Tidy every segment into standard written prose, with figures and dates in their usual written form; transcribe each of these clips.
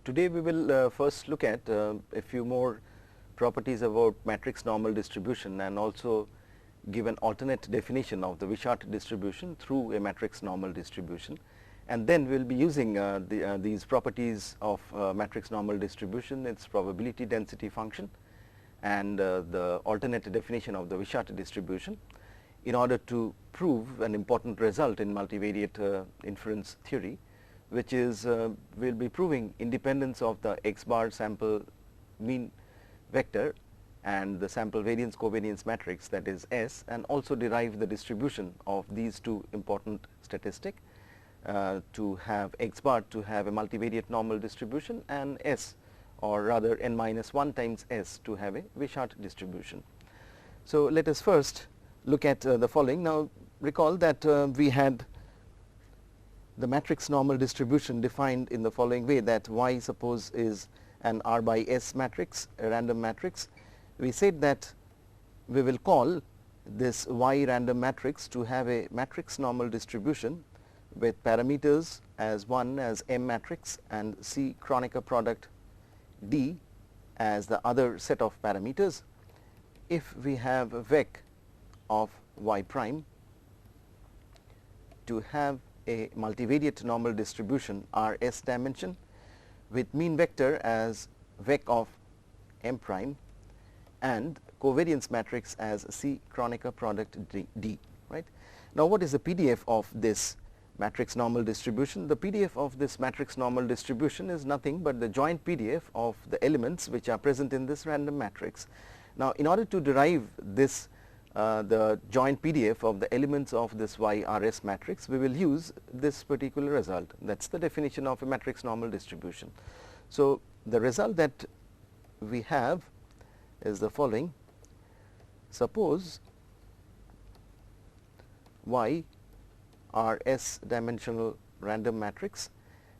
Today we will first look at a few more properties about matrix normal distribution and also give an alternate definition of the Wishart distribution through a matrix normal distribution. And then we will be using these properties of matrix normal distribution, its probability density function and the alternate definition of the Wishart distribution in order to prove an important result in multivariate inference theory, which is we will be proving independence of the x bar sample mean vector and the sample variance covariance matrix, that is S, and also derive the distribution of these two important statistic to have x bar to have a multivariate normal distribution and S, or rather n minus 1 times S, to have a Wishart distribution. So let us first look at the following. Now recall that we had the matrix normal distribution defined in the following way, that Y suppose is an R by S matrix, a random matrix. We said that we will call this Y random matrix to have a matrix normal distribution with parameters as 1 as M matrix and C Kronecker product D as the other set of parameters. If we have a vec of Y prime to have a multivariate normal distribution R S dimension with mean vector as vec of M prime and covariance matrix as C Kronecker product D, right. Now what is the PDF of this matrix normal distribution? The PDF of this matrix normal distribution is nothing but the joint PDF of the elements which are present in this random matrix. Now in order to derive this the joint PDF of the elements of this YRS matrix, we will use this particular result. That is the definition of a matrix normal distribution. So the result that we have is the following. Suppose YRS dimensional random matrix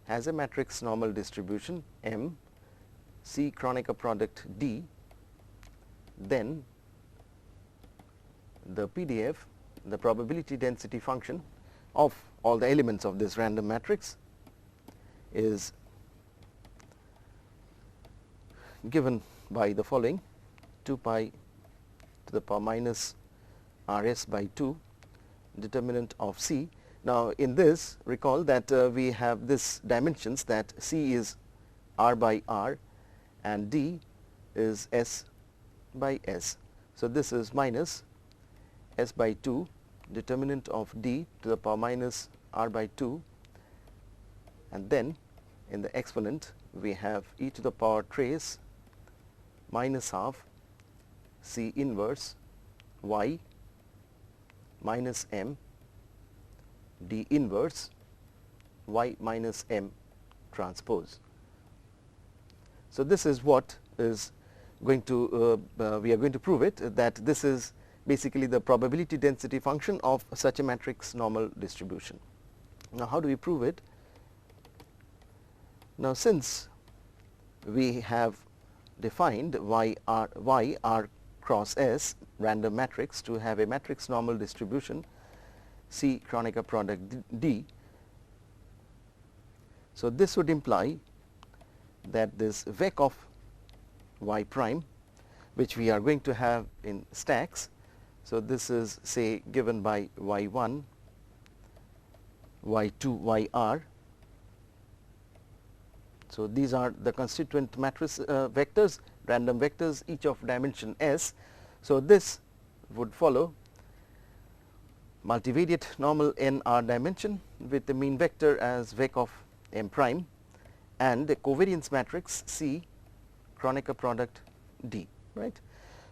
has a matrix normal distribution M C Kronecker product D, then the PDF, the probability density function of all the elements of this random matrix, is given by the following: 2 pi to the power minus RS by 2 determinant of C. Now in this, recall that we have this dimensions, that C is R by R and D is S by S. So this is minus S by 2 determinant of D to the power minus R by 2, and then in the exponent we have e to the power trace minus half C inverse Y minus M D inverse Y minus M transpose. So this is what is going to we are going to prove it, that this is basically the probability density function of such a matrix normal distribution. Now how do we prove it? Now since we have defined Y R cross S random matrix to have a matrix normal distribution C Kronecker product D, so this would imply that this vec of Y prime, which we are going to have in stacks. So this is, say, given by Y1, Y2, YR. So these are the constituent matrix vectors, random vectors, each of dimension S. So this would follow multivariate normal n R dimension with the mean vector as vec of M prime and a covariance matrix C Kronecker product D, right.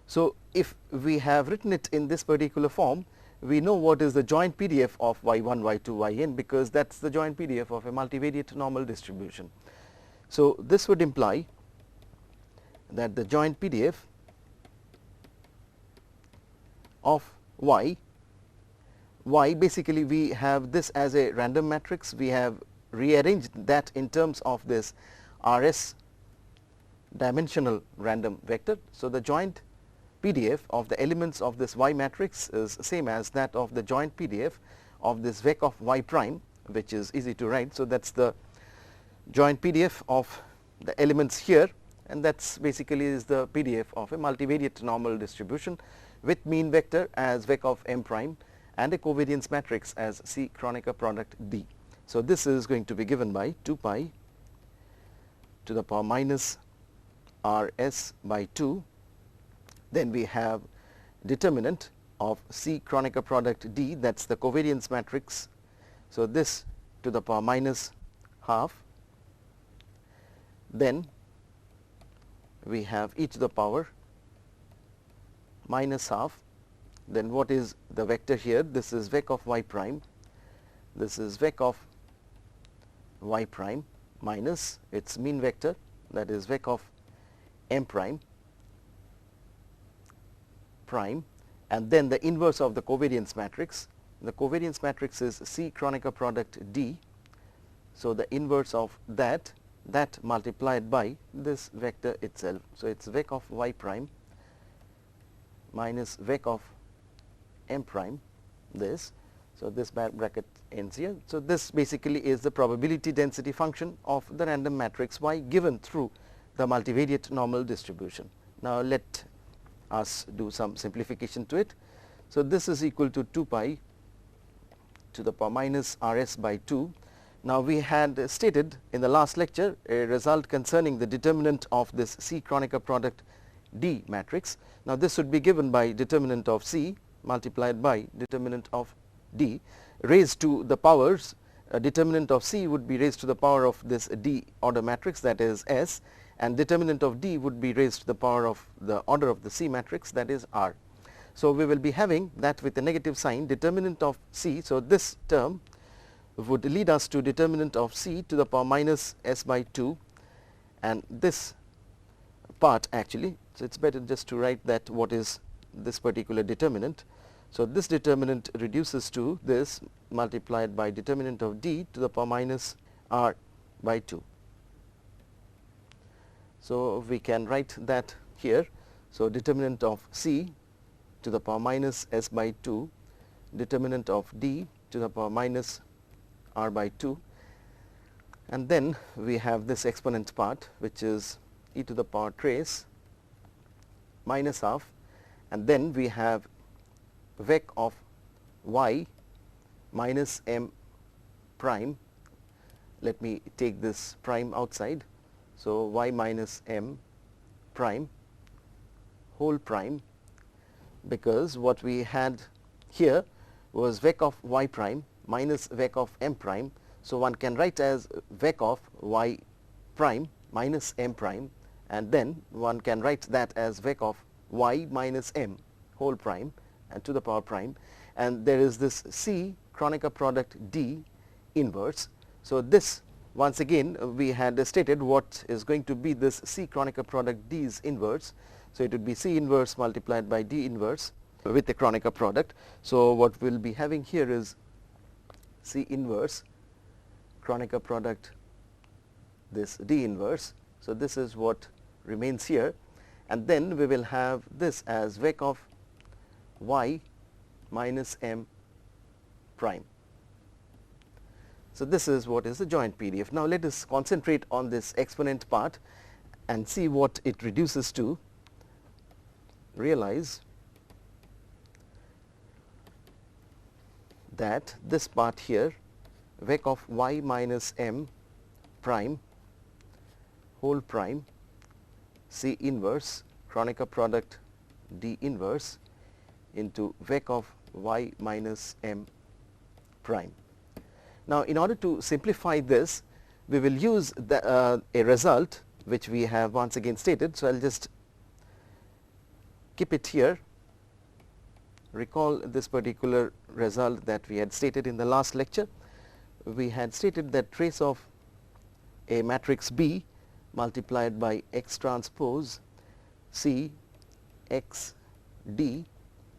So if we have written it in this particular form, we know what is the joint PDF of Y1, Y2, Yn, because that is the joint PDF of a multivariate normal distribution. So this would imply that the joint PDF of Y basically we have this as a random matrix, we have rearranged that in terms of this RS dimensional random vector. So the joint PDF of the elements of this Y matrix is same as that of the joint PDF of this vec of Y prime, which is easy to write. So that is the joint PDF of the elements here, and that's basically is the PDF of a multivariate normal distribution with mean vector as vec of m prime and a covariance matrix as C Kronecker product D. So this is going to be given by 2 pi to the power minus Rs by 2. Then we have determinant of C Kronecker product D, that's the covariance matrix. So this to the power minus half. Then we have e to the power minus half. Then what is the vector here? This is vec of y prime, this is vec of y prime minus its mean vector, that is vec of m prime, and then the inverse of the covariance matrix. The covariance matrix is C Kronecker product D. So the inverse of that multiplied by this vector itself. So it's vec of y prime minus vec of m prime, this. So this bracket ends here. So this basically is the probability density function of the random matrix Y given through the multivariate normal distribution. Now let us do some simplification to it. So this is equal to 2 pi to the power minus Rs by 2. Now we had stated in the last lecture a result concerning the determinant of this C Kronecker product D matrix. Now this would be given by determinant of C multiplied by determinant of D raised to the powers. Determinant of C would be raised to the power of this D order matrix, that is S, and determinant of D would be raised to the power of the order of the C matrix, that is R. So we will be having that with a negative sign, determinant of C. So this term would lead us to determinant of C to the power minus S by 2, and this part actually, so it's better just to write that what is this particular determinant. So this determinant reduces to this multiplied by determinant of D to the power minus R by 2. So we can write that here. So determinant of C to the power minus S by 2, determinant of D to the power minus R by 2, and then we have this exponent part, which is e to the power trace minus half, and then we have vec of y minus m prime. Let me take this prime outside. So y minus m prime whole prime, because what we had here was vec of y prime minus vec of m prime. So one can write as vec of y prime minus m prime, and then one can write that as vec of y minus m whole prime and to the power prime, and there is this C Kronecker product D inverse. So this once again we had stated what is going to be this C Kronecker product D's inverse. So it would be C inverse multiplied by D inverse with the Kronecker product. So what we will be having here is C inverse Kronecker product this D inverse. So this is what remains here, and then we will have this as vec of y minus m prime. So this is what is the joint PDF. Now let us concentrate on this exponent part and see what it reduces to. Realize that this part here, vec of y minus m prime whole prime C inverse Kronecker product D inverse into vec of y minus m prime. Now in order to simplify this, we will use a result which we have once again stated. So I'll just keep it here. Recall this particular result that we had stated in the last lecture. We had stated that trace of a matrix B multiplied by X transpose C X D,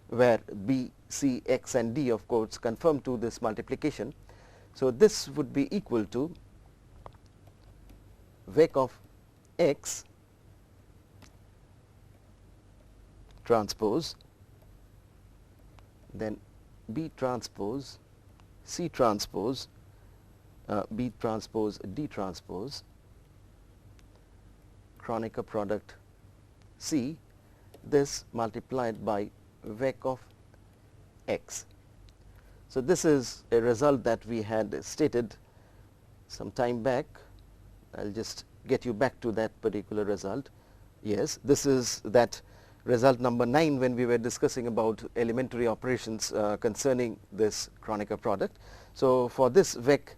where B, C, X and D of course conform to this multiplication. So this would be equal to vec of X transpose, then B transpose, C transpose, B transpose, D transpose, Kronecker product C, this multiplied by vec of x. So this is a result that we had stated some time back. I'll just get you back to that particular result. Yes, this is that result number 9 when we were discussing about elementary operations concerning this Kronecker product. So for this vec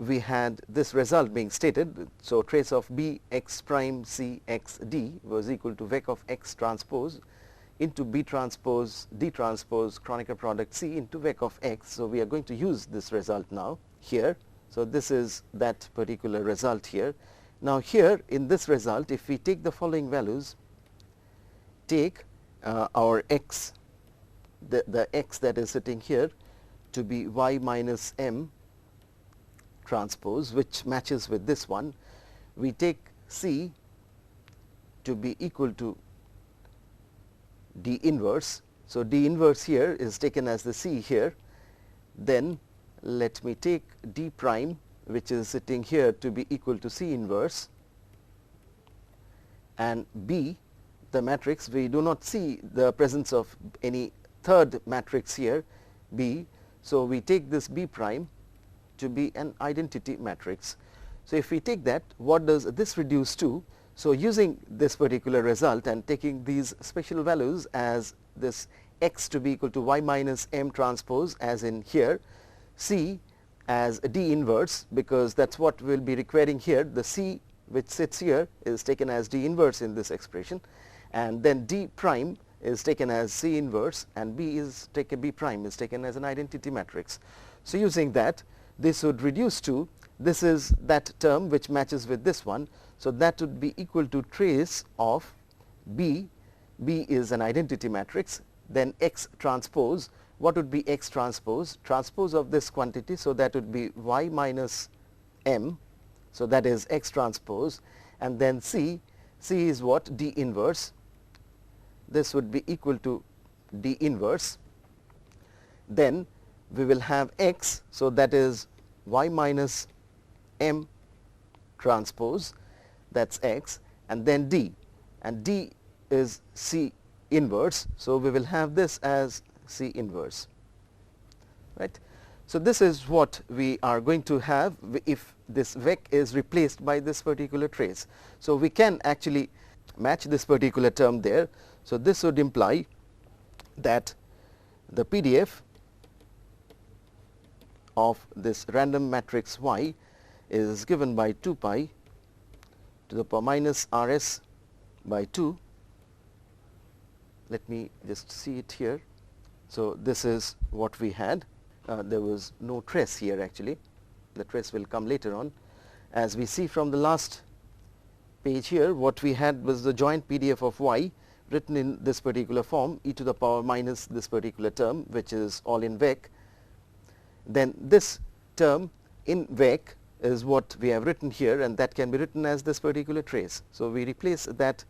we had this result being stated. So trace of B x prime C x D was equal to vec of x transpose into B transpose D transpose Kronecker product C into vec of x. So we are going to use this result now here. So this is that particular result here. Now here in this result, if we take the following values, take our x, the x that is sitting here to be y minus m transpose, which matches with this one. We take C to be equal to D inverse. So D inverse here is taken as the C here. Then let me take D prime, which is sitting here, to be equal to C inverse, and B, the matrix, we do not see the presence of any third matrix here, B. So we take this B prime to be an identity matrix. So if we take that, what does this reduce to? So using this particular result and taking these special values as this x to be equal to y minus m transpose, as in here, C as D inverse, because that's what we'll be requiring here. The C which sits here is taken as D inverse in this expression, and then D prime is taken as C inverse, and B prime is taken as an identity matrix. So using that, this would reduce to, this is that term which matches with this one. So that would be equal to trace of B. B is an identity matrix. Then X transpose. What would be X transpose? Transpose of this quantity. So that would be y minus m. So that is X transpose. And then C. C is what? D inverse. This would be equal to D inverse. Then we will have X. So that is y minus m transpose, that's X, and then D, and D is C inverse. So we will have this as C inverse, right. So this is what we are going to have if this vec is replaced by this particular trace. So we can actually match this particular term there. So this would imply that the PDF of this random matrix Y is given by 2 pi to the power minus Rs by 2. Let me just see it here. So this is what we had. There was no trace here actually. The trace will come later on. As we see from the last page here, what we had was the joint PDF of Y written in this particular form, e to the power minus this particular term, which is all in vec. Then this term in vec is what we have written here, and that can be written as this particular trace. So we replace that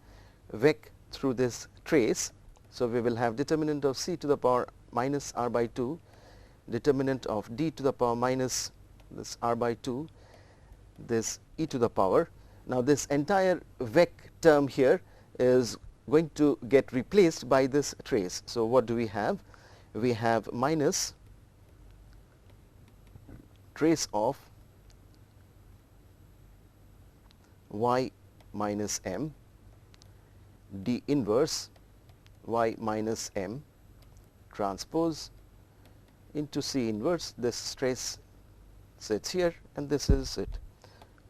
vec through this trace. So we will have determinant of C to the power minus R by 2, determinant of D to the power minus this R by 2, this e to the power. Now this entire vec term here is going to get replaced by this trace. So what do we have? We have minus trace of y minus m D inverse y minus m transpose into C inverse. This trace sits here and this is it.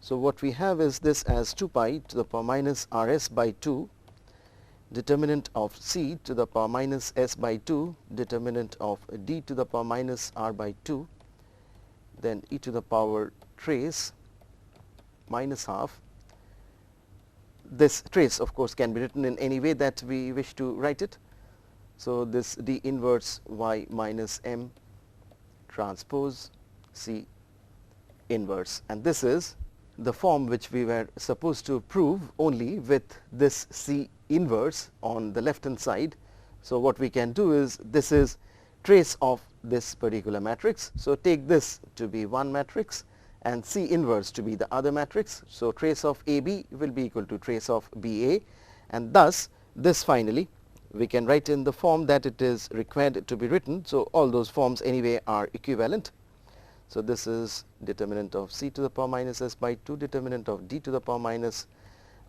So what we have is this as 2 pi to the power minus Rs by 2, determinant of C to the power minus S by 2, determinant of D to the power minus R by 2, then e to the power trace minus half. This trace of course can be written in any way that we wish to write it. So this D inverse y minus m transpose C inverse, and this is the form which we were supposed to prove only with this C inverse on the left hand side. So what we can do is, this is trace of this particular matrix. So take this to be one matrix and C inverse to be the other matrix. So, trace of AB will be equal to trace of BA, and thus this finally we can write in the form that it is required to be written. So, all those forms anyway are equivalent. So, this is determinant of C to the power minus S by 2, determinant of D to the power minus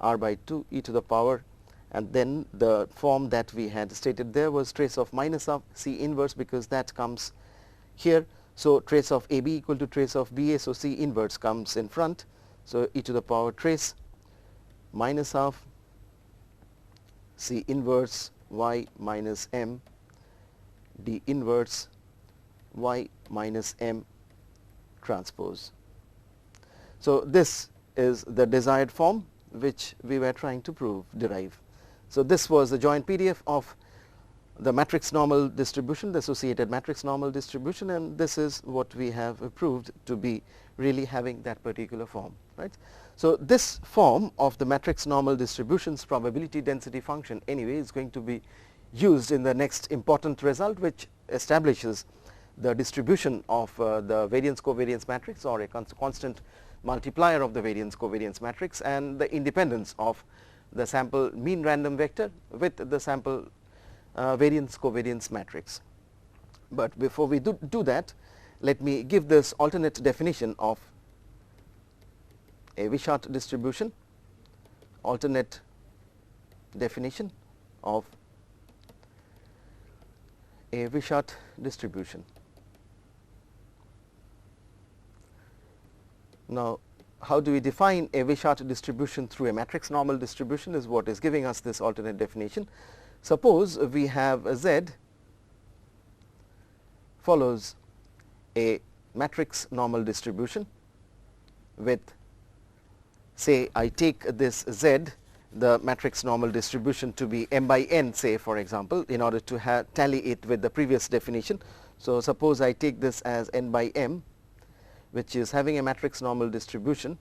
R by 2 e to the power, and then the form that we had stated there was trace of minus of C inverse, because that comes here. So, trace of AB equal to trace of BA. So, C inverse comes in front. So, e to the power trace minus of C inverse y minus m D inverse y minus m transpose. So, this is the desired form which we were trying to derive. So, this was the joint PDF of the matrix normal distribution, the associated matrix normal distribution, and this is what we have proved to be really having that particular form, right. So, this form of the matrix normal distribution's probability density function anyway is going to be used in the next important result, which establishes the distribution of the variance covariance matrix, or a constant multiplier of the variance covariance matrix, and the independence of the sample mean random vector with the sample variance covariance matrix. But before we do that, let me give this alternate definition of a Wishart distribution, alternate definition of a Wishart distribution. Now, how do we define a Wishart distribution through a matrix normal distribution is what is giving us this alternate definition. Suppose we have a Z follows a matrix normal distribution with, say, I take this Z, the matrix normal distribution, to be m by n, say, for example, in order to tally it with the previous definition. So, suppose I take this as n by m, which is having a matrix normal distribution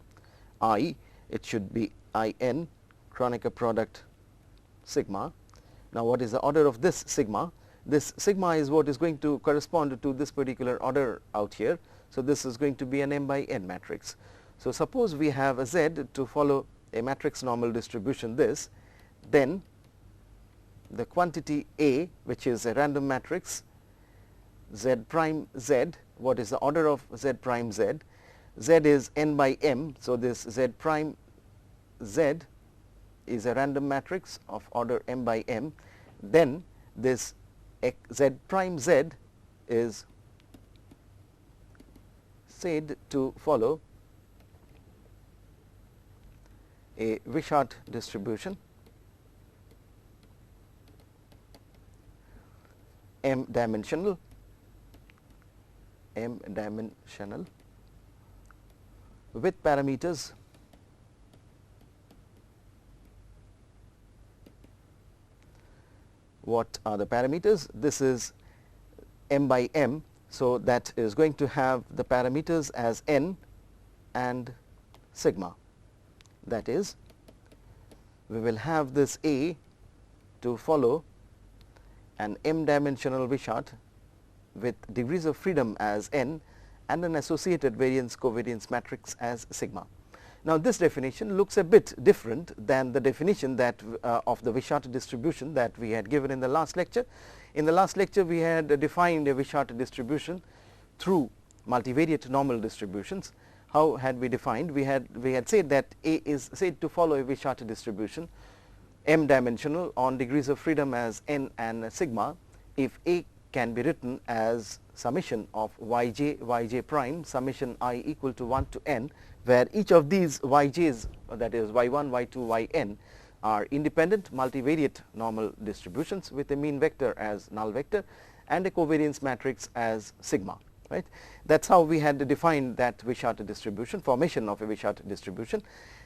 I, it should be I n Kronecker product sigma. Now, what is the order of this sigma? This sigma is what is going to correspond to this particular order out here. So, this is going to be an m by n matrix. So, suppose we have a Z to follow a matrix normal distribution this, then the quantity A, which is a random matrix Z prime Z, what is the order of Z prime Z? Z is n by m. So, this Z prime Z is a random matrix of order m by m. Then this Z prime Z is said to follow a Wishart distribution m dimensional with parameters what are the parameters? This is m by m. So, that is going to have the parameters as n and sigma. That is, we will have this A to follow an m dimensional Wishart with degrees of freedom as n and an associated variance covariance matrix as sigma. Now, this definition looks a bit different than the definition that of the Wishart distribution that we had given in the last lecture. In the last lecture, we had defined a Wishart distribution through multivariate normal distributions. How had we defined? We had said that A is said to follow a Wishart distribution m dimensional on degrees of freedom as n and sigma if A can be written as summation of yj prime summation I equal to 1 to n, where each of these yj's, that is y1, y2, yn, are independent multivariate normal distributions with a mean vector as null vector and a covariance matrix as sigma. Right? That is how we had defined that Wishart distribution, formation of a Wishart distribution.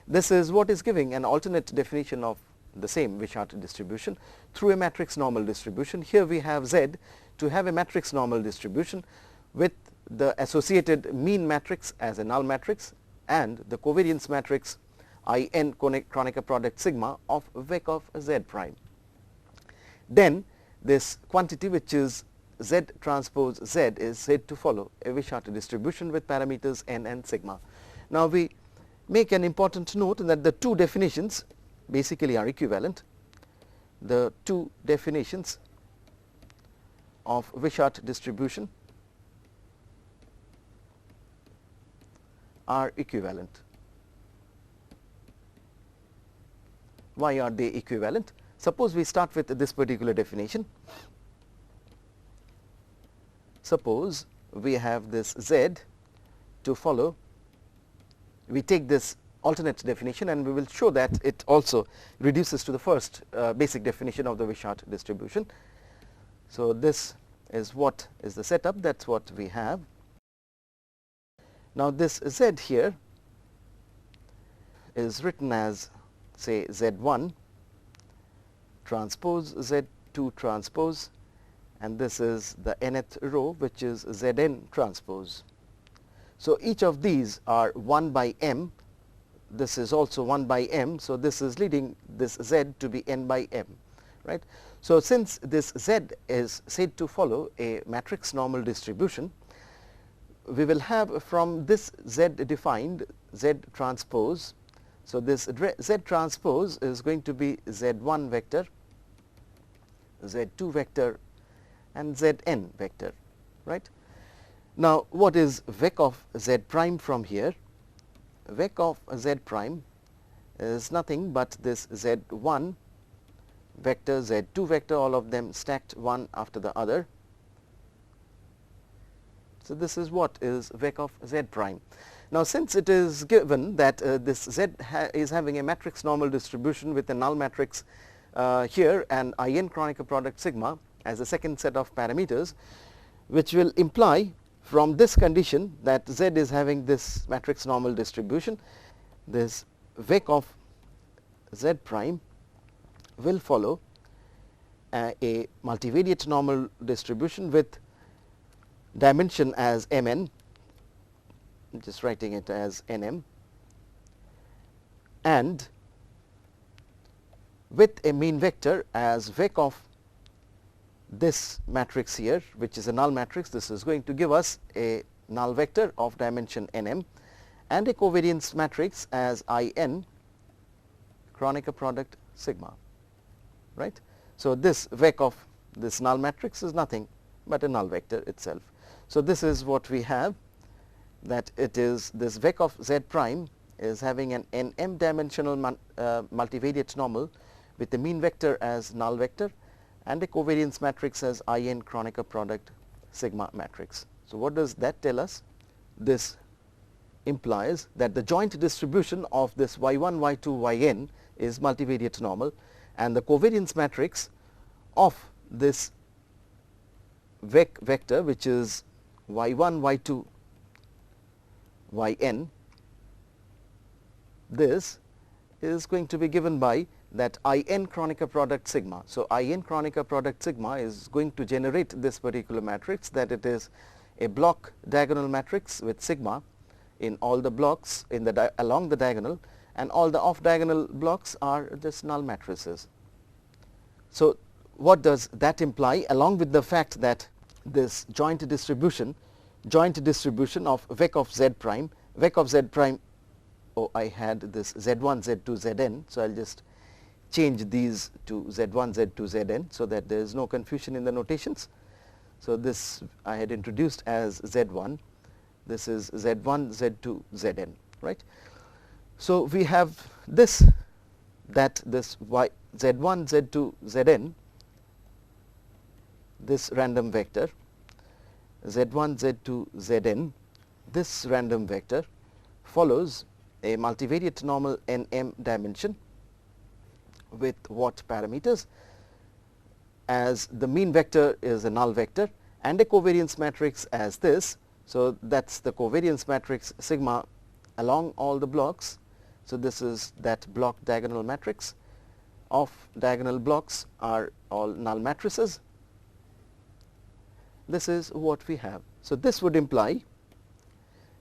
This is what is giving an alternate definition of the same Wishart distribution through a matrix normal distribution. Here we have Z to have a matrix normal distribution with the associated mean matrix as a null matrix and the covariance matrix In Kronecker product sigma of vec of Z prime. Then this quantity, which is Z transpose Z, is said to follow a Wishart distribution with parameters n and sigma. Now, we make an important note that the two definitions basically are equivalent. The two definitions of Wishart distribution are equivalent. Why are they equivalent? Suppose we start with this particular definition. Suppose we have this Z to follow, we take this alternate definition and we will show that it also reduces to the first basic definition of the Wishart distribution. So, this is what is the setup, that is what we have. Now, this Z here is written as, say, Z1 transpose Z2 transpose, and this is the nth row, which is Zn transpose. So, each of these are 1 by m, this is also 1 by m. So, this is leading this Z to be n by m, right. So, since this Z is said to follow a matrix normal distribution, we will have from this Z defined Z transpose. So, this Z transpose is going to be Z1 vector, Z2 vector and Zn vector, right. Now, what is vec of Z prime from here? Vec of Z prime is nothing but this Z1 vector, Z2 vector, all of them stacked one after the other. So, this is what is vec of Z prime. Now, since it is given that this Z is having a matrix normal distribution with a null matrix here and In Kronecker product sigma as a second set of parameters, which will imply from this condition that Z is having this matrix normal distribution, this vec of Z prime will follow a multivariate normal distribution with dimension as Mn, just writing it as Nm, and with a mean vector as vec of this matrix here, which is a null matrix. This is going to give us a null vector of dimension Nm and a covariance matrix as In Kronecker product sigma, right. So, this vec of this null matrix is nothing but a null vector itself. So, this is what we have, that it is this vec of Z prime is having an Nm dimensional multivariate normal with the mean vector as null vector and a covariance matrix as In Kronecker product sigma matrix. So, what does that tell us? This implies that the joint distribution of this y1, y2, yn is multivariate normal, and the covariance matrix of this vector, which is y1, y2, yn, this is going to be given by that In Kronecker product sigma. So, In Kronecker product sigma is going to generate this particular matrix, that it is a block diagonal matrix with sigma in all the blocks in the along the diagonal, and all the off diagonal blocks are just null matrices. So, what does that imply, along with the fact that this joint distribution of vec of Z prime, I had this Z1, Z2, Zn. So, I will just change these to Z1, Z2, Zn, so that there is no confusion in the notations. So, this I had introduced as Z1, this is Z1, Z2, Zn, right. So, we have this, that this Z1, Z2, Zn, this random vector Z1, Z2, Zn, this random vector follows a multivariate normal Nm dimension with what parameters? As the mean vector is a null vector and a covariance matrix as this. So, that is the covariance matrix sigma along all the blocks. So, this is that block diagonal matrix. Off diagonal blocks are all null matrices. This is what we have. So, this would imply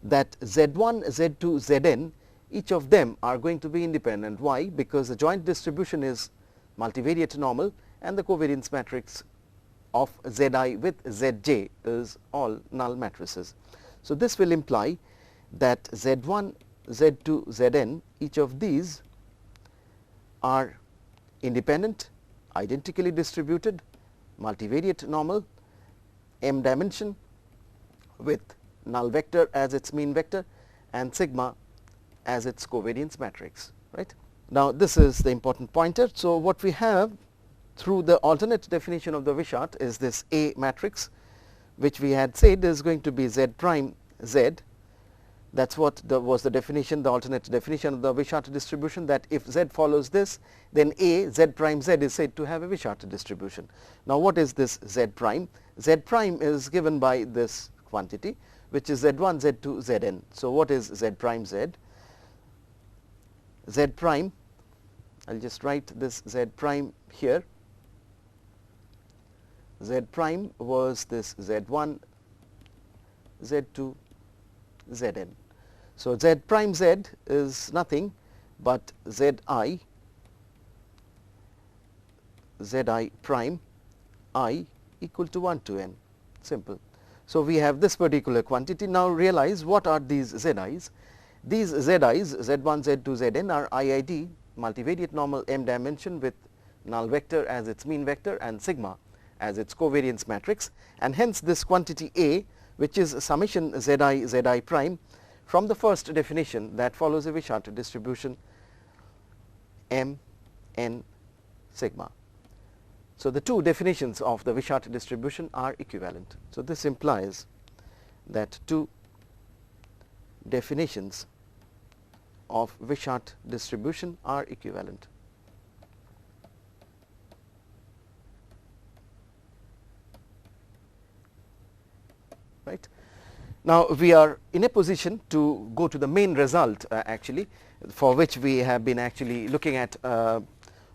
that Z1, Z2, Zn, each of them are going to be independent. Why? Because the joint distribution is multivariate normal and the covariance matrix of Zi with Zj is all null matrices. So, this will imply that Z1 Z2 Zn, each of these are independent, identically distributed, multivariate normal, m dimension with null vector as its mean vector and sigma as its covariance matrix, right. Now, this is the important pointer. So, what we have through the alternate definition of the Wishart is this A matrix, which we had said is going to be Z prime Z. That is what was the definition, the alternate definition of the Wishart distribution, that if Z follows this, then A Z prime Z is said to have a Wishart distribution. Now, what is this Z prime? Z prime is given by this quantity, which is Z1, Z2, Zn. So, what is Z prime Z? Z prime, I will just write this Z prime here. Z prime was this Z1, Z2, Zn. So, Z prime Z is nothing but Zi prime I equal to 1 to n, simple. So, we have this particular quantity. Now, realize what are these Zi's. These Zi's Z1, Z2, Zn are IID multivariate normal m dimension with null vector as its mean vector and sigma as its covariance matrix, and hence this quantity A, which is summation Zi prime from the first definition that follows a Wishart distribution m n sigma. So, the two definitions of the Wishart distribution are equivalent. So, this implies that two definitions of Wishart distribution are equivalent. Right. Now, we are in a position to go to the main result actually, for which we have been actually looking at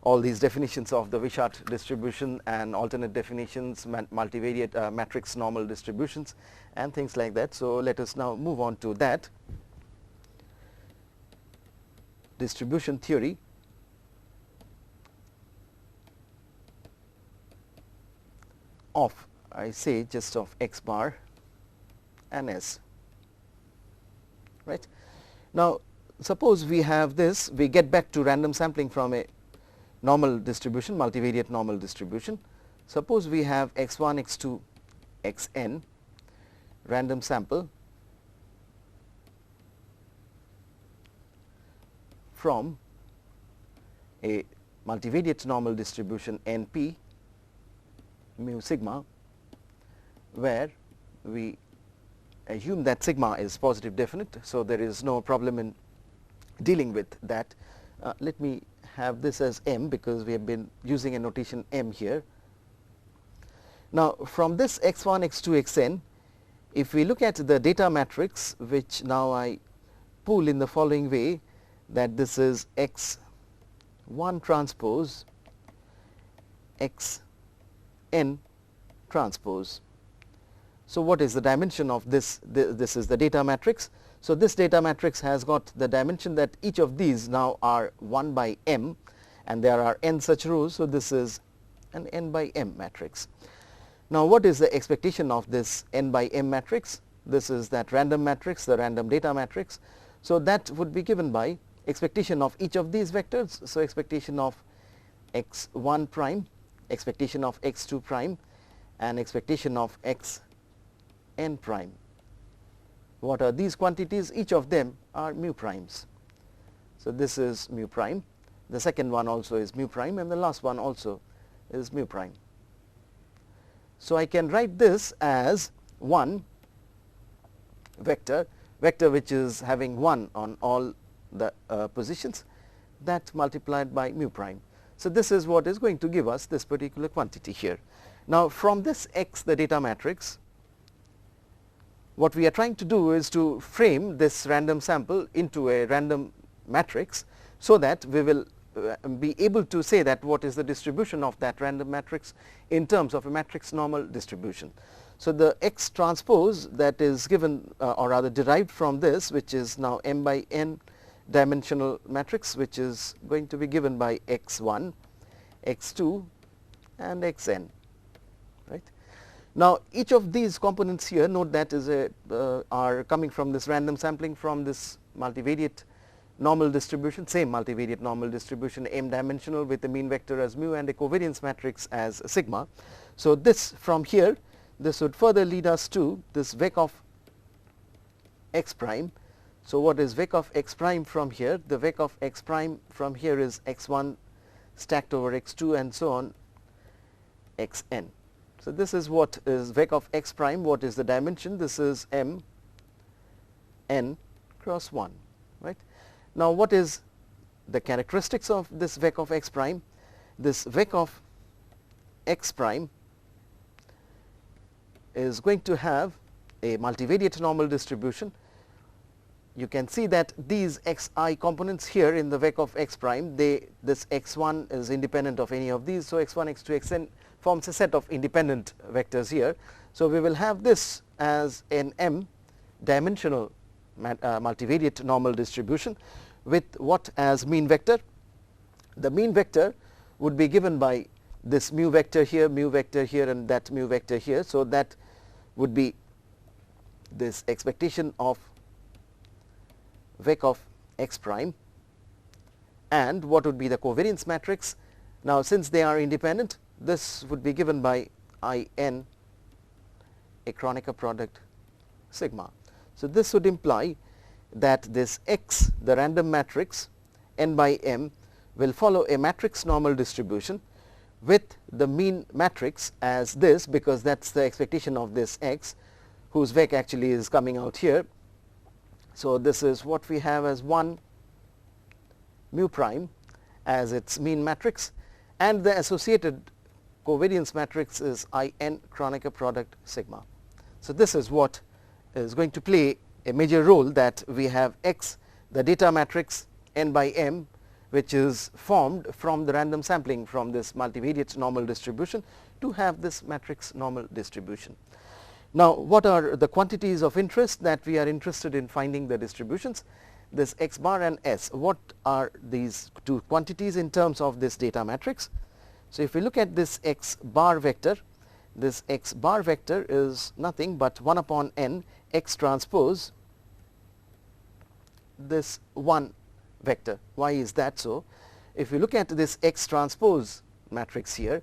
all these definitions of the Wishart distribution and alternate definitions, multivariate matrix normal distributions and things like that. So, let us now move on to that. Distribution theory of, I say, just of x bar and s, right. Now, suppose we have this, we get back to random sampling from a normal distribution, multivariate normal distribution. Suppose we have x1, x2, xn random sample from a multivariate normal distribution NP mu sigma, where we assume that sigma is positive definite. So, there is no problem in dealing with that. Let me have this as m, because we have been using a notation m here. Now, from this x1, x2, xn, if we look at the data matrix, which now I pool in the following way, that this is x1 transpose xn transpose. So, what is the dimension of this? This is the data matrix. So, this data matrix has got the dimension that each of these now are 1 by m, and there are n such rows. So, this is an n by m matrix. Now, what is the expectation of this n by m matrix? This is that random matrix, the random data matrix. So, that would be given by expectation of each of these vectors. So, expectation of x1 prime, expectation of x2 prime and expectation of xn prime. What are these quantities? Each of them are mu primes. So, this is mu prime, the second one also is mu prime, and the last one also is mu prime. So, I can write this as one vector which is having 1 on all the positions, that multiplied by mu prime. So, this is what is going to give us this particular quantity here. Now, from this x, the data matrix, what we are trying to do is to frame this random sample into a random matrix, so that we will be able to say that what is the distribution of that random matrix in terms of a matrix normal distribution. So, the x transpose that is given or rather derived from this, which is now m by n dimensional matrix, which is going to be given by x1, x2 and xn, right. Now, each of these components here, note that is a are coming from this random sampling from this multivariate normal distribution, same multivariate normal distribution, m dimensional with a mean vector as mu and a covariance matrix as sigma. So this from here, this would further lead us to this vec of x prime. So what is vec of x prime from here? The vec of x prime from here is x1 stacked over x2 and so on xn. So this is what is vec of x prime. What is the dimension? This is m n cross 1, right. Now what is the characteristics of this vec of x prime? This vec of x prime is going to have a multivariate normal distribution. You can see that these xi components here in the vec of x prime, this x1 is independent of any of these. So x1, x2, xn forms a set of independent vectors here. So we will have this as an m dimensional multivariate normal distribution with what as mean vector? The mean vector would be given by this mu vector here and that mu vector here. So that would be this expectation of vec of x prime, and what would be the covariance matrix? Now since they are independent, this would be given by In a Kronecker product sigma. So this would imply that this X, the random matrix n by m, will follow a matrix normal distribution with the mean matrix as this, because that is the expectation of this X, whose vec actually is coming out here. So this is what we have as 1 mu prime as its mean matrix, and the associated covariance matrix is In Kronecker product sigma. So this is what is going to play a major role, that we have X, the data matrix n by m, which is formed from the random sampling from this multivariate normal distribution to have this matrix normal distribution. Now what are the quantities of interest that we are interested in finding the distributions? This x bar and s. What are these two quantities in terms of this data matrix? So if we look at this x bar vector, this x bar vector is nothing but 1 upon n x transpose this 1 vector. Why is that so? If we look at this x transpose matrix here,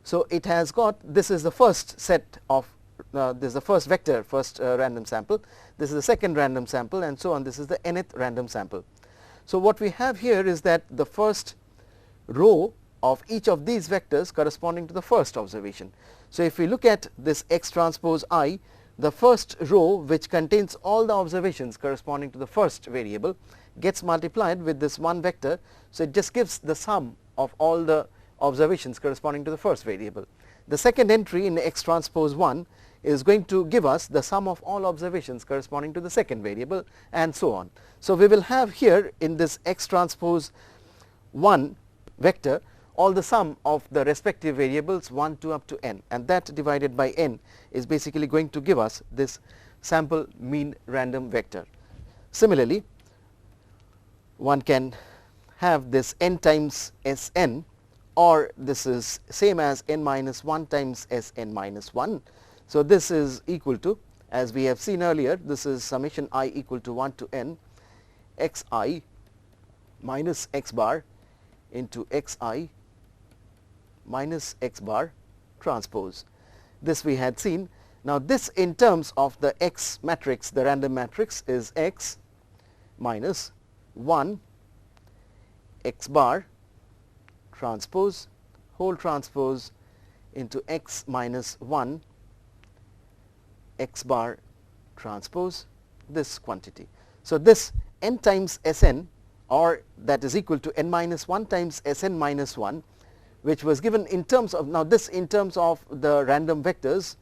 so it has got, this is the first set of this is the first vector, first random sample, this is the second random sample, and so on, this is the nth random sample. So what we have here is that the first row of each of these vectors corresponding to the first observation. So if we look at this x transpose I, the first row, which contains all the observations corresponding to the first variable, gets multiplied with this one vector. So it just gives the sum of all the observations corresponding to the first variable. The second entry in x transpose 1 is going to give us the sum of all observations corresponding to the second variable, and so on. So we will have here in this x transpose 1 vector all the sum of the respective variables 1, 2 up to n, and that divided by n is basically going to give us this sample mean random vector. Similarly, one can have this n times Sn, or this is same as n minus 1 times Sn minus 1. So this is equal to, as we have seen earlier, this is summation I equal to 1 to n xi minus x bar into xi minus x bar transpose. This we had seen. Now this in terms of the x matrix, the random matrix, is x minus 1 x bar transpose whole transpose into x minus 1 x bar transpose this quantity. So this n times Sn, or that is equal to n minus 1 times Sn minus 1, which was given in terms of, now this in terms of the random vectors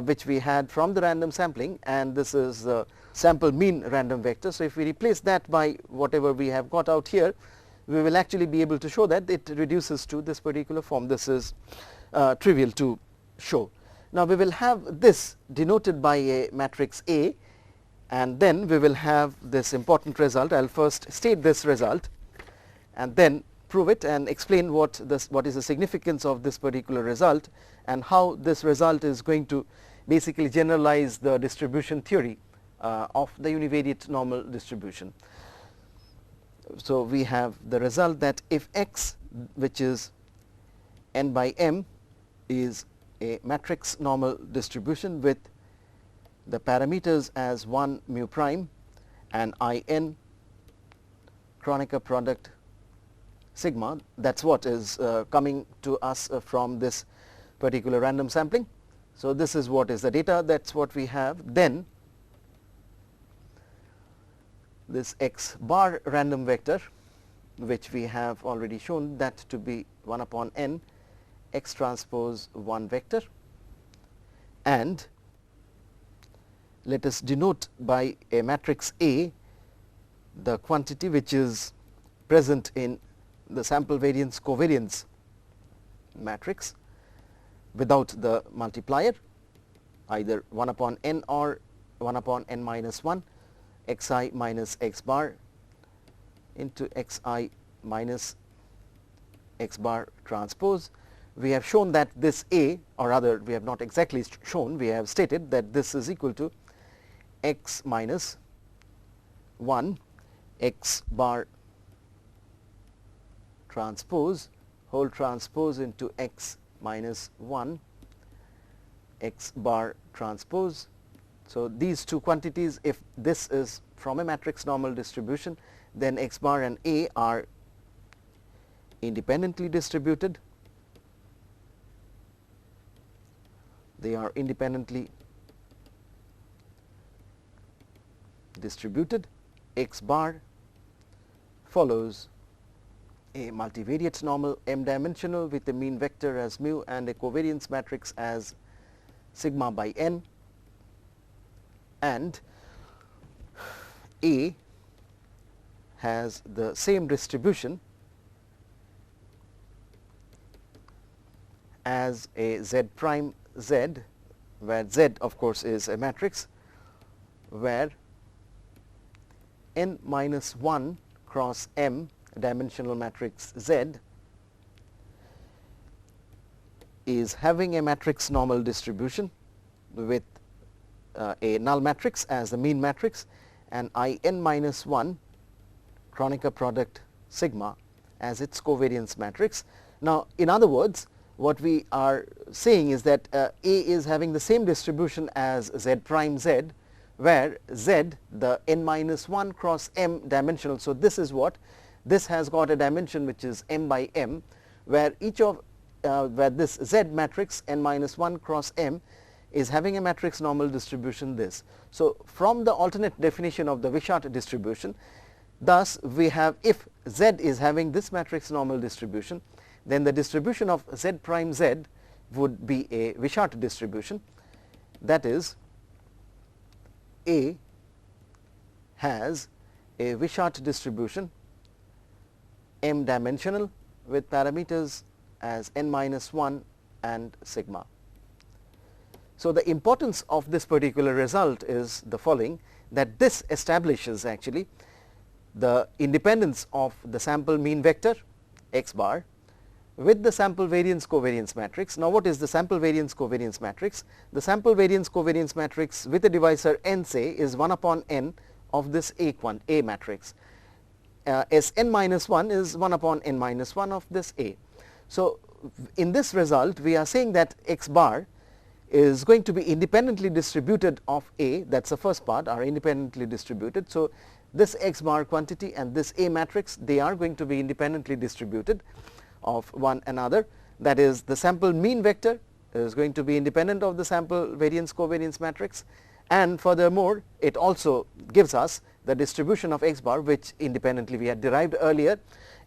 which we had from the random sampling, and this is the sample mean random vector. So if we replace that by whatever we have got out here, we will actually be able to show that it reduces to this particular form. This is trivial to show. Now we will have this denoted by a matrix A, and then we will have this important result. I will first state this result and then prove it and explain what is the significance of this particular result, and how this result is going to basically generalize the distribution theory of the univariate normal distribution. So, we have the result that if x, which is n by m, is a matrix normal distribution with the parameters as 1 mu prime and I n Kronecker product sigma, that is what is coming to us from this particular random sampling. So, this is what is the data, that is what we have. Then this x bar random vector, which we have already shown that to be 1 upon n x transpose 1 vector, and let us denote by a matrix A the quantity which is present in the sample variance covariance matrix without the multiplier, either 1 upon n or 1 upon n minus 1 xi minus x bar into xi minus x bar transpose. We have shown that this A, or rather we have not exactly shown, we have stated that this is equal to x minus 1 x bar transpose whole transpose into x minus 1 x bar transpose. So, these two quantities, if this is from a matrix normal distribution, then x bar and A are independently distributed. They are independently distributed. X bar follows a multivariate normal m dimensional with a mean vector as mu and a covariance matrix as sigma by n, and A has the same distribution as a z prime z, where z of course is a matrix where n minus 1 cross m dimensional matrix z is having a matrix normal distribution with a null matrix as the mean matrix and I n minus 1 Kronecker product sigma as its covariance matrix. Now, in other words, what we are saying is that A is having the same distribution as z prime z, where z, the n minus 1 cross m dimensional. So, this is what this has got a dimension which is m by m, where each of where this z matrix n minus 1 cross m is having a matrix normal distribution this. So, from the alternate definition of the Wishart distribution, thus we have, if z is having this matrix normal distribution, then the distribution of z prime z would be a Wishart distribution, that is A has a Wishart distribution m dimensional with parameters as n minus 1 and sigma. So, the importance of this particular result is the following, that this establishes actually the independence of the sample mean vector x bar with the sample variance covariance matrix. Now, what is the sample variance covariance matrix? The sample variance covariance matrix with a divisor n, say, is 1 upon n of this A matrix. S n minus 1 is 1 upon n minus 1 of this A. So, in this result we are saying that x bar is going to be independently distributed of A, that is the first part, are independently distributed. So, this x bar quantity and this A matrix, they are going to be independently distributed of one another, that is the sample mean vector is going to be independent of the sample variance covariance matrix, and furthermore it also gives us the distribution of x bar, which independently we had derived earlier.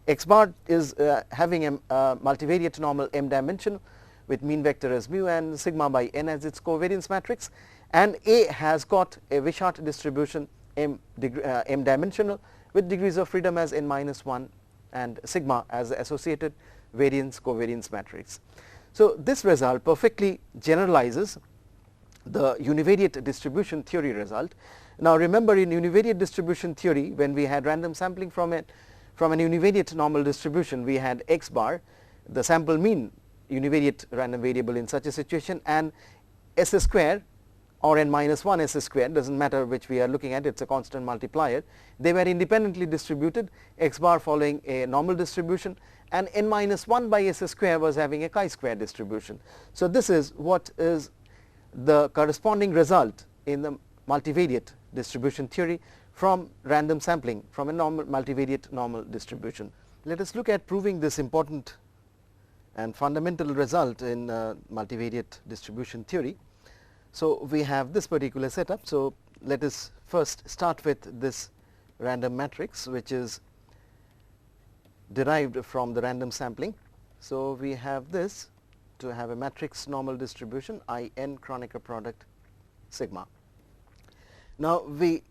X bar is having a multivariate normal m dimension with mean vector as mu and sigma by n as its covariance matrix, and A has got a Wishart distribution m dimensional with degrees of freedom as n minus 1 and sigma as the associated variance covariance matrix. So, this result perfectly generalizes the univariate distribution theory result. Now, remember, in univariate distribution theory, when we had random sampling from an univariate normal distribution, we had x bar, the sample mean univariate random variable in such a situation, and s square or n minus 1 s square, does not matter which we are looking at, it is a constant multiplier. They were independently distributed, x bar following a normal distribution, and n minus 1 by s square was having a chi-square distribution. So this is what is the corresponding result in the multivariate distribution theory from random sampling from a normal multivariate normal distribution. Let us look at proving this important and fundamental result in multivariate distribution theory. So we have this particular setup. So let us first start with this random matrix, which is derived from the random sampling. So we have this to have a matrix normal distribution I n Kronecker product sigma. Now we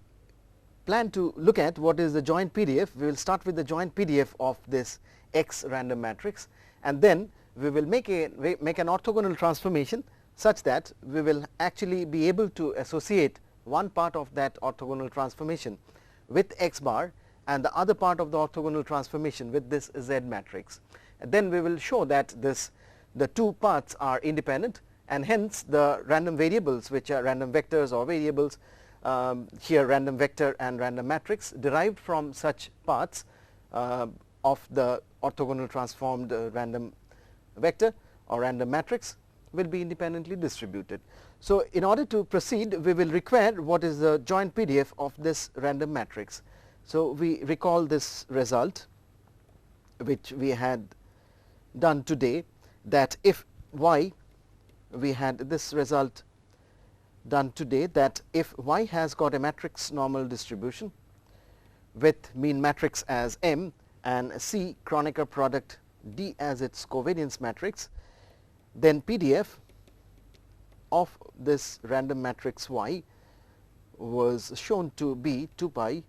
plan to look at what is the joint PDF. We will start with the joint PDF of this X random matrix, and then we will make an orthogonal transformation such that we will actually be able to associate one part of that orthogonal transformation with X bar and the other part of the orthogonal transformation with this Z matrix. And then we will show that the two parts are independent, and hence the random variables, which are random vectors or variables, here random vector and random matrix, derived from such parts of the orthogonal transformed random vector or random matrix, will be independently distributed. So in order to proceed, we will require what is the joint PDF of this random matrix. So we recall this result which we had done today, that if y, we had this result done today, that if y has got a matrix normal distribution with mean matrix as M and C Kronecker product D as its covariance matrix, then PDF of this random matrix Y was shown to be 2 pi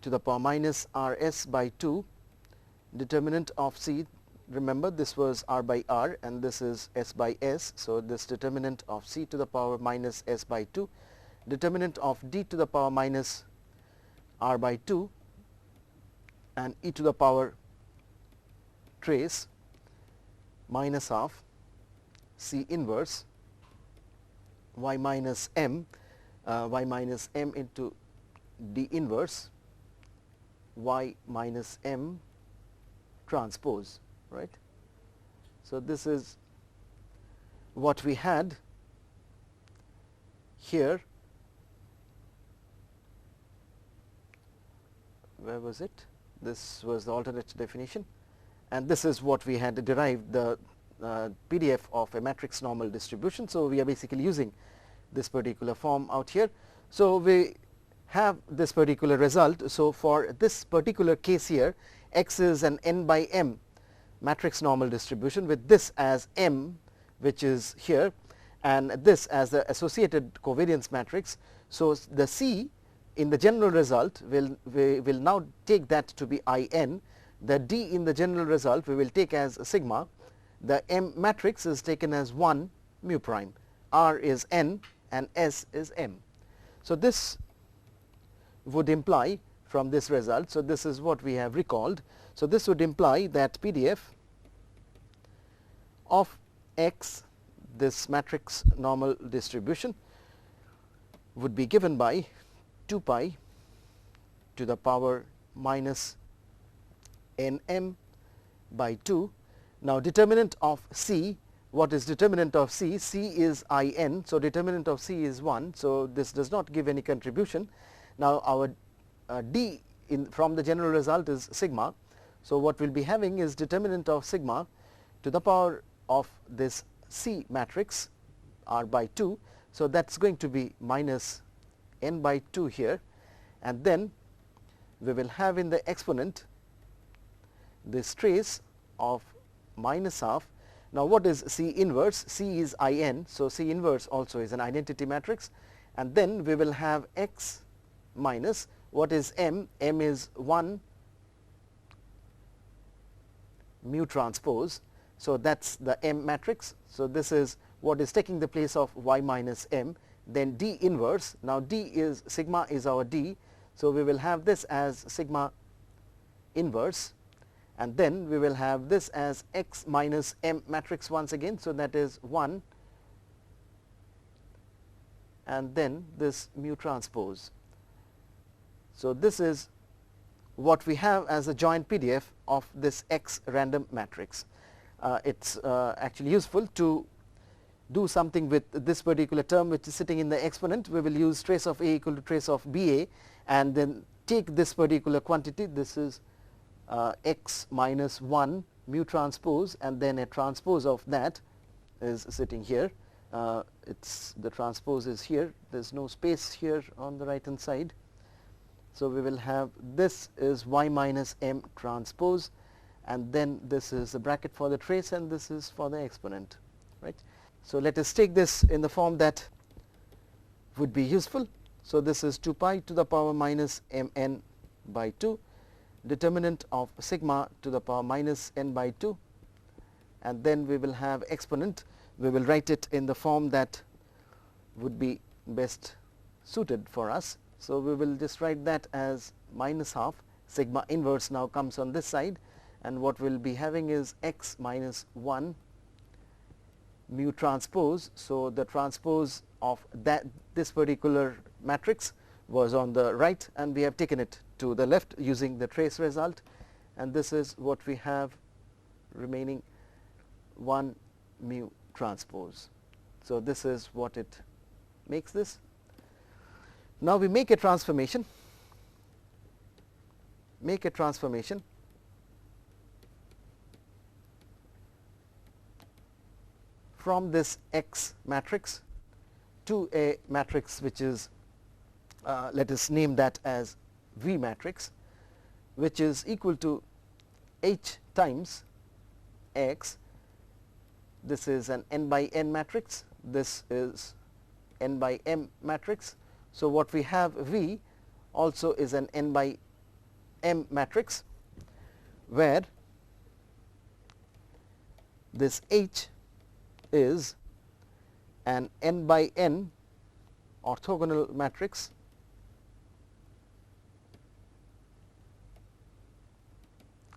to the power minus R s by 2, determinant of C, remember this was R by R and this is S by S. So this determinant of C to the power minus S by 2, determinant of D to the power minus R by 2, and e to the power trace minus half C inverse y minus m into D inverse y minus m transpose, right. So this is what we had here. Where was it? This was the alternate definition, and this is what we had derived the PDF of a matrix normal distribution. So we are basically using this particular form out here. So we have this particular result. So for this particular case here, X is an n by m matrix normal distribution with this as M, which is here, and this as the associated covariance matrix. So the C in the general result we will now take that to be I n. The D in the general result we will take as sigma. The M matrix is taken as 1 mu prime. R is n and S is m. So this would imply from this result. So this is what we have recalled. So this would imply that PDF of X, this matrix normal distribution, would be given by 2 pi to the power minus n m by 2. Now determinant of C, what is determinant of C? C is I n, so determinant of C is 1, so this does not give any contribution. Now our D from the general result is sigma, so what we will be having is determinant of sigma to the power of this C matrix R by 2, so that is going to be minus n by 2 here, and then we will have in the exponent this trace of minus half. Now what is C inverse? C is I n, so C inverse also is an identity matrix, and then we will have X minus what is M? M is 1 mu transpose, so that is the M matrix. So this is what is taking the place of y minus m. Then D inverse, now D is sigma is our D, so we will have this as sigma inverse, and then we will have this as X minus M matrix once again, so that is 1, and then this mu transpose. So, this is what we have as a joint PDF of this X random matrix. It is actually useful to do something with this particular term which is sitting in the exponent. We will use trace of A equal to trace of B A, and then take this particular quantity, this is X minus 1 mu transpose, and then a transpose of that is sitting here. It's the transpose is here, there is no space here on the right hand side. So, we will have this is y minus m transpose, and then this is the bracket for the trace, and this is for the exponent, right. So, let us take this in the form that would be useful. So, this is 2 pi to the power minus m n by 2, determinant of sigma to the power minus n by 2, and then we will have exponent. We will write it in the form that would be best suited for us. So, we will just write that as minus half, sigma inverse now comes on this side, and what we will be having is x minus 1 mu transpose. So, the transpose of this particular matrix was on the right, and we have taken it to the left using the trace result, and this is what we have remaining 1 mu transpose. So, this is what it makes this. Now, we make a transformation from this X matrix to a matrix which is let us name that as V matrix, which is equal to H times X. This is an n by n matrix, this is n by m matrix. So, what we have V also is an n by m matrix, where this H is an n by n orthogonal matrix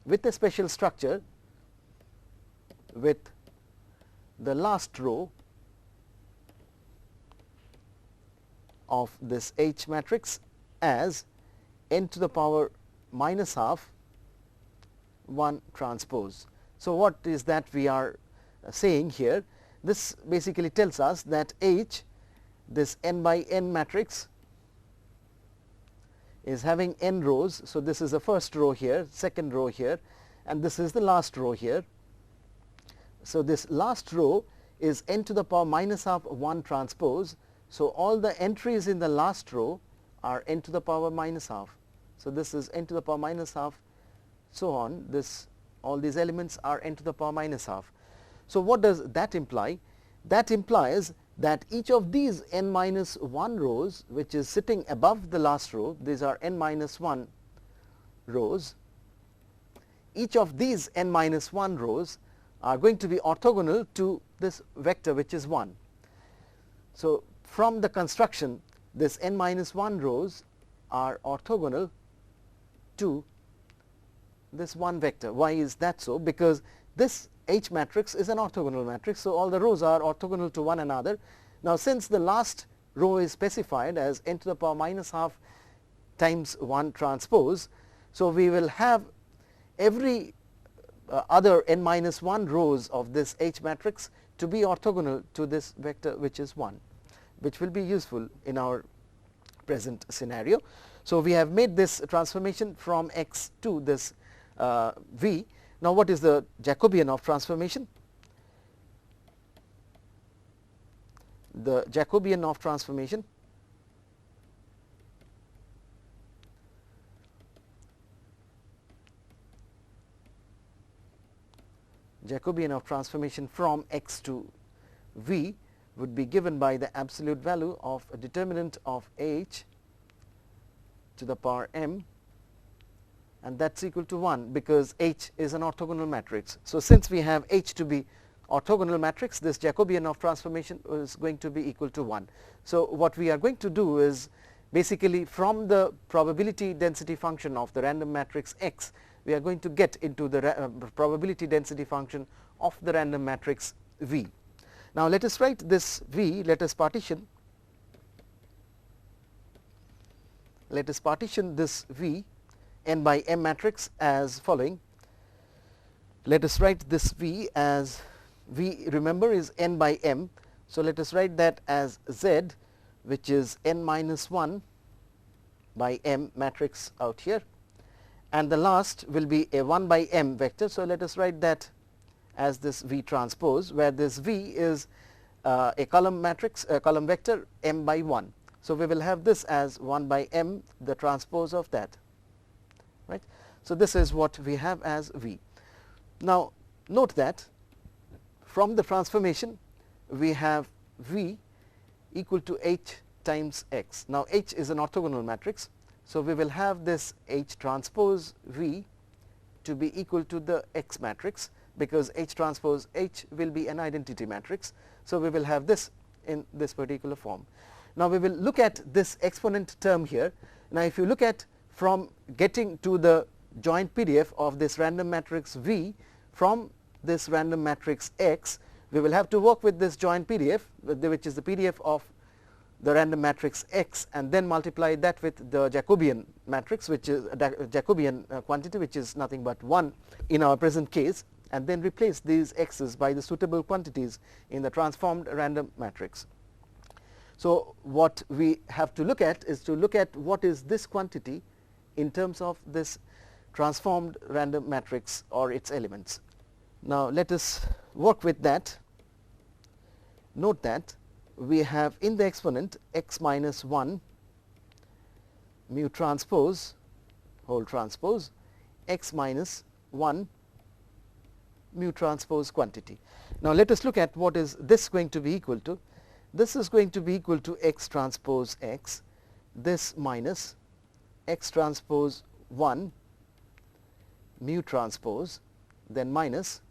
with a special structure, with the last row of this H matrix as n to the power minus half 1 transpose. So, what is that we are saying here? This basically tells us that H, this n by n matrix, is having n rows. So, this is the first row here, second row here, and this is the last row here. So, this last row is n to the power minus half 1 transpose. So, all the entries in the last row are n to the power minus half. So, this is n to the power minus half, so on, this all these elements are n to the power minus half. So, what does that imply? That implies that each of these n minus 1 rows, which is sitting above the last row, these are n minus 1 rows, each of these n minus 1 rows are going to be orthogonal to this vector which is 1. So, from the construction, this n minus 1 rows are orthogonal to this one vector. Why is that so? Because this H matrix is an orthogonal matrix. So, all the rows are orthogonal to one another. Now, since the last row is specified as n to the power minus half times 1 transpose, so we will have every other n minus 1 rows of this H matrix to be orthogonal to this vector which is 1, which will be useful in our present scenario. So, we have made this transformation from X to this V. Now, what is the Jacobian of transformation? The Jacobian of transformation from X to V would be given by the absolute value of a determinant of H to the power m, and that is equal to 1, because H is an orthogonal matrix. So, since we have H to be orthogonal matrix, this Jacobian of transformation is going to be equal to 1. So, what we are going to do is basically from the probability density function of the random matrix X, we are going to get into the probability density function of the random matrix V. Now, let us write this V, let us partition let us partition this V n by m matrix as following. Let us write this V as V, remember, is n by m. So, let us write that as Z, which is n minus 1 by m matrix out here, and the last will be a 1 by m vector. So, let us write that as this V transpose, where this V is a column matrix, a column vector m by 1. So, we will have this as 1 by m, the transpose of that, right. So, this is what we have as V. Now, note that from the transformation we have V equal to H times X. Now, H is an orthogonal matrix. So, we will have this H transpose V to be equal to the X matrix, because H transpose H will be an identity matrix. So, we will have this in this particular form. Now, we will look at this exponent term here. Now, if you look at from getting to the joint PDF of this random matrix V from this random matrix X, we will have to work with this joint PDF, which is the PDF of the random matrix X, and then multiply that with the Jacobian matrix, which is a Jacobian quantity, which is nothing but 1 in our present case, and then replace these X's by the suitable quantities in the transformed random matrix. So, what we have to look at is to look at what is this quantity in terms of this transformed random matrix or its elements. Now, let us work with that. Note that we have in the exponent x minus 1 mu transpose whole transpose x minus 1 mu transpose quantity. Now, let us look at what is this going to be equal to. This is going to be equal to x transpose x, this minus x transpose 1 mu transpose, then minus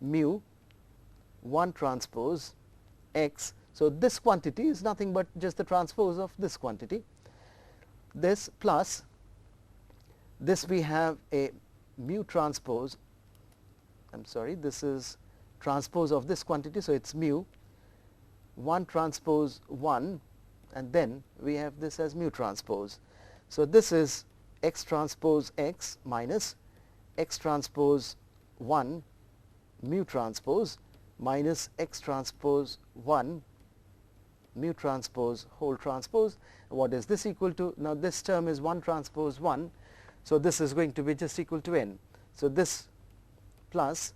mu 1 transpose x. So, this quantity is nothing but just the transpose of this quantity, this plus this we have a mu transpose, I am sorry, this is transpose of this quantity. So, it is mu 1 transpose 1, and then we have this as mu transpose. So, this is x transpose x minus x transpose 1 mu transpose minus x transpose 1 mu transpose whole transpose. What is this equal to? Now, this term is 1 transpose 1. So, this is going to be just equal to n. So, this plus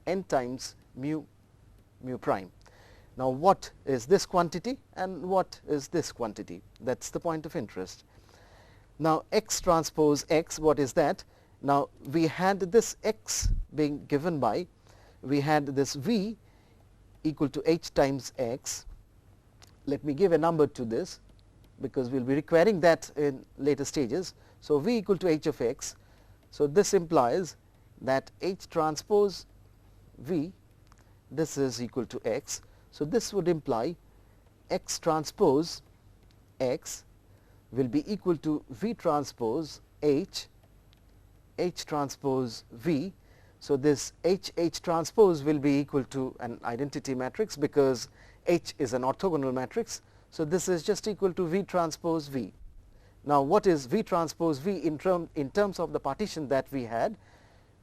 n times mu prime. Now, what is this quantity and what is this quantity? That is the point of interest. Now, x transpose x, what is that? Now, we had this x being given by, we had this V equal to h times x. Let me give a number to this, because we will be requiring that in later stages. So, V equal to h of x. So, this implies that h transpose V, this is equal to x. So, this would imply x transpose x will be equal to V transpose h, h transpose V. So, this h transpose will be equal to an identity matrix, because H is an orthogonal matrix. So, this is just equal to V transpose V. Now, what is V transpose V in terms of the partition that we had?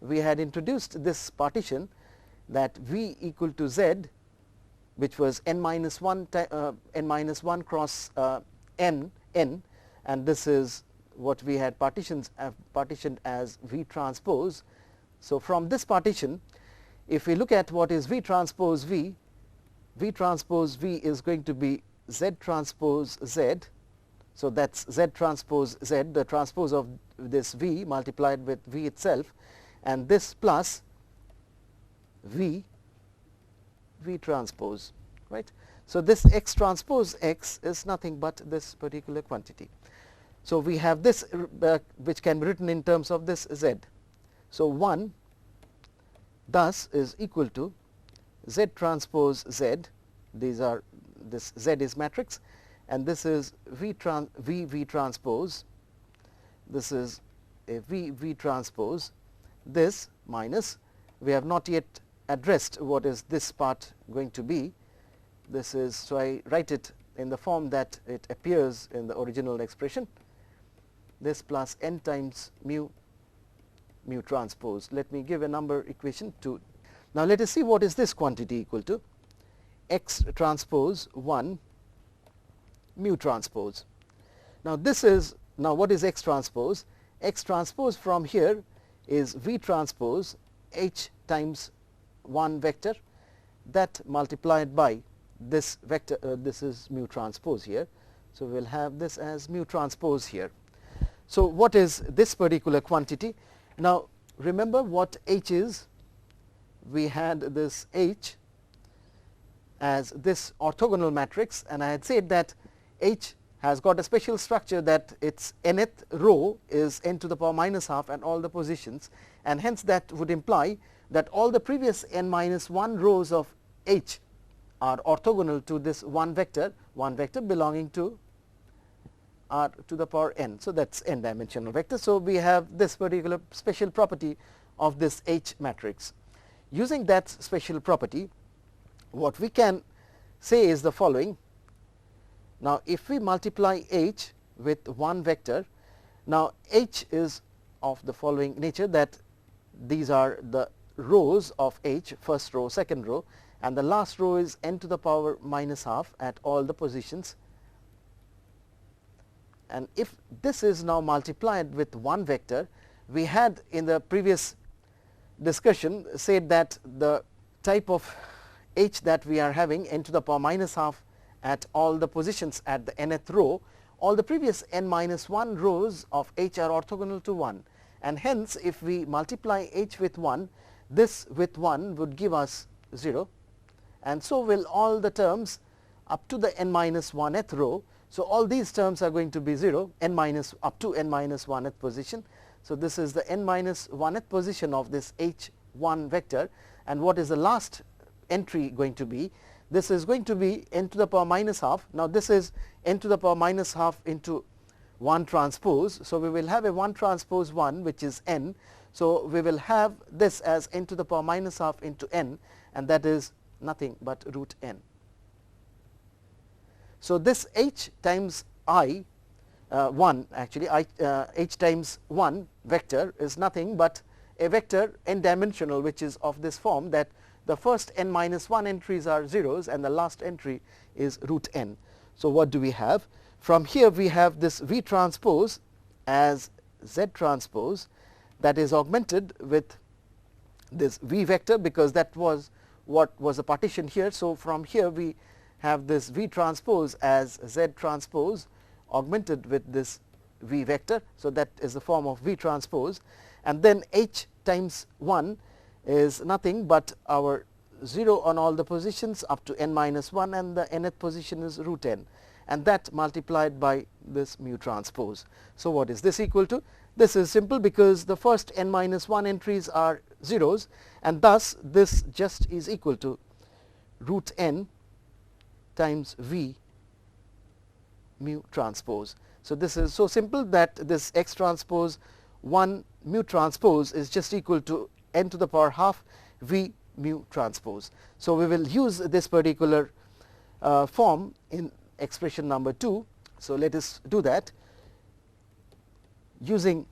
We had introduced this partition that V equal to Z, which was n minus 1 cross n, and this is what we had partitioned as V transpose. So, from this partition, if we look at what is V transpose V, V transpose V is going to be Z transpose Z. So, that is Z transpose Z, the transpose of this V multiplied with V itself, and this plus V transpose, right. So, this x transpose x is nothing but this particular quantity. So, we have this which can be written in terms of this Z. So, 1 thus is equal to Z transpose Z, these are, this Z is matrix, and this is V transpose, this is a V transpose, this minus, we have not yet addressed what is this part going to be. This is, so I write it in the form that it appears in the original expression, this plus n times mu transpose. Let me give a number equation 2. Now, let us see what is this quantity equal to. X transpose 1 mu transpose. Now, this is, now what is X transpose? X transpose from here is V transpose H times 1 vector, that multiplied by this vector, this is mu transpose here. So, we will have this as mu transpose here. So, what is this particular quantity? Now, remember what H is. We had this H as this orthogonal matrix, and I had said that H has got a special structure, that its nth row is n to the power minus half and all the positions, and hence that would imply that all the previous n minus 1 rows of H are orthogonal to this one vector belonging to R to the power n. So, that is n dimensional vector. So, we have this particular special property of this H matrix. Using that special property, what we can say is the following. Now, if we multiply H with one vector, now H is of the following nature, that these are the rows of H, first row, second row, and the last row is n to the power minus half at all the positions. And if this is now multiplied with one vector, we had in the previous discussion said that the type of H that we are having, n to the power minus half at all the positions at the nth row, all the previous n minus 1 rows of H are orthogonal to 1, and hence if we multiply H with 1, this with 1 would give us 0, and so will all the terms up to the n minus 1th row. So, all these terms are going to be 0, n minus up to n minus 1th position. So, this is the n minus 1th position of this H1 vector, and what is the last entry going to be? This is going to be n to the power minus half. Now, this is n to the power minus half into 1 transpose. So, we will have a 1 transpose 1, which is n. So, we will have this as n to the power minus half into n, and that is nothing but root n. So, this H times I 1 actually H times 1 vector is nothing but a vector n dimensional, which is of this form, that the first n minus 1 entries are zeros and the last entry is root n. So, what do we have? From here we have this V transpose as Z transpose, that is augmented with this V vector, because that was what was a partition here. So, from here we have this V transpose as Z transpose augmented with this V vector. So, that is the form of V transpose, and then H times 1 is nothing but our 0 on all the positions up to n minus 1, and the nth position is root n, and that multiplied by this mu transpose. So, what is this equal to? This is simple, because the first n minus 1 entries are zeros, and thus this just is equal to root n times V mu transpose. So, this is so simple that this X transpose 1 mu transpose is just equal to n to the power half V mu transpose. So, we will use this particular form in expression number 2. So, let us do that using,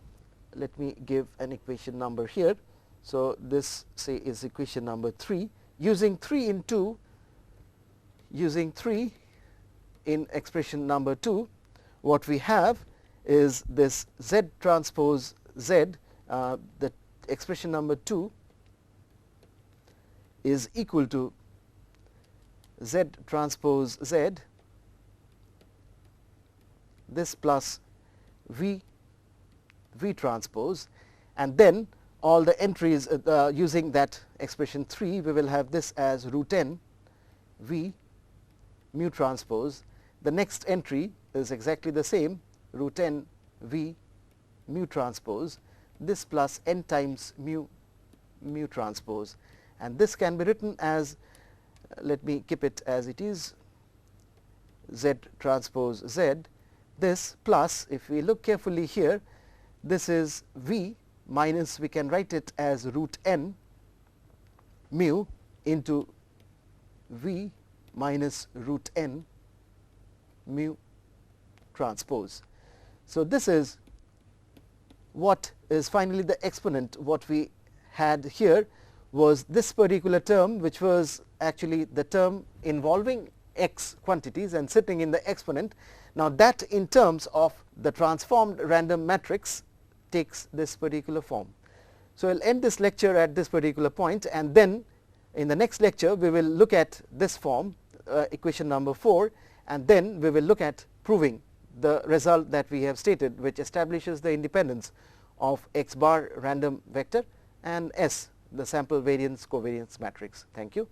let me give an equation number here. So, this say is equation number 3, using 3 in 2, using 3 in expression number 2, what we have is this Z transpose Z, the expression number 2 is equal to Z transpose Z, this plus V transpose, and then all the entries using that expression 3, we will have this as root n V mu transpose. The next entry is exactly the same, root n V mu transpose, this plus n times mu transpose, and this can be written as, let me keep it as it is, Z transpose Z, this plus, if we look carefully here, this is V minus, we can write it as root n mu into V minus root n mu transpose. So this is what is finally the exponent. What we had here was this particular term, which was actually the term involving x quantities and sitting in the exponent. Now that in terms of the transformed random matrix takes this particular form. So I will end this lecture at this particular point, and then in the next lecture we will look at this form, equation number 4, and then we will look at proving the result that we have stated, which establishes the independence of x bar random vector and S, the sample variance covariance matrix. Thank you.